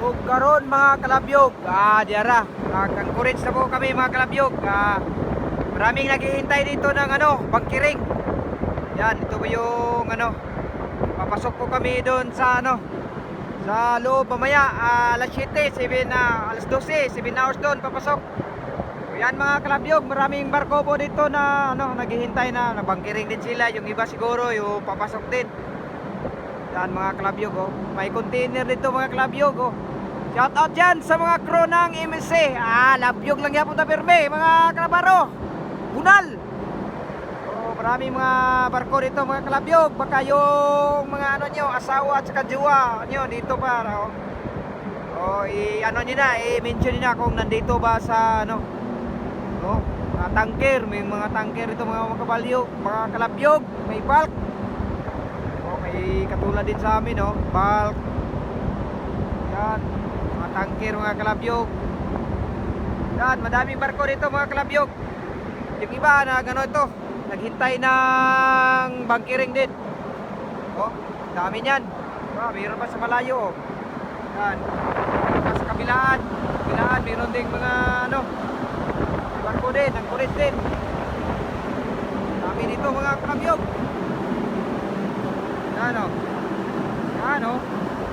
Ug karon mga kalabyog, diara. Nag-encourage na po kami mga kalabyog. Maraming naghihintay dito ng bangkiring. Yan, ito po yung papasok po kami doon sa sa loob mamaya, alas 7, alas 12, 7 hours doon papasok. Yan mga kalabyog, maraming barko po dito na naghihintay na bangkiring din sila. Yung iba siguro yung papasok din. Yan mga kalabyog, may container dito mga kalabyog. Shout out dyan sa mga crew ng MSC. Labyog lang yapon ta pirme mga kalabaro. Bunal. Maraming mga barko dito mga kalabyog. Baka yung mga nyo, asawa at saka jowa nyo dito pa. Nyo na, i-mention nyo na kung nandito ba sa mga tanker. May mga tanker dito mga kabalyo, mga kalabyog. May bulk. May katulad din sa amin, bulk. Yan, mga tanker mga kalabyog. Yan, madaming barko dito mga kalabyog. Yung iba na naghintay ng bangkiring din. Dami niyan. Mayroon pa sa malayo. Yan, sa kabilaan mayroon ding mga barko din, ang kulit din. Dami dito mga kalabyog. Yan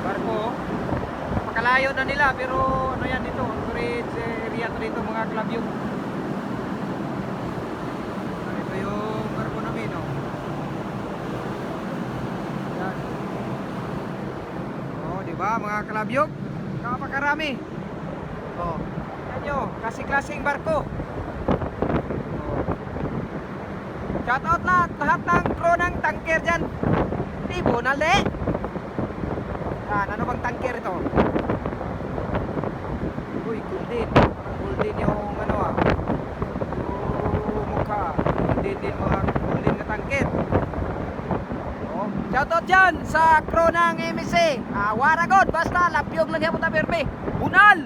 barko. Napakalayo na nila pero yan dito, storage area to dito mga kalabyog. Ito yung barko namin, Yan. Diba mga kalabyog? Napakarami. Yan nyo, klaseng barko. Shout out lahat ng crew ng tanker dyan. Bunal ano bang tanker ito? Uy, golden. Parang golden yung yung mukha. Golden din mga golden na tanker. Shoutout dyan sa crew ng MSC. Waragod, basta labyog lang yapon ta pirme. Bunal!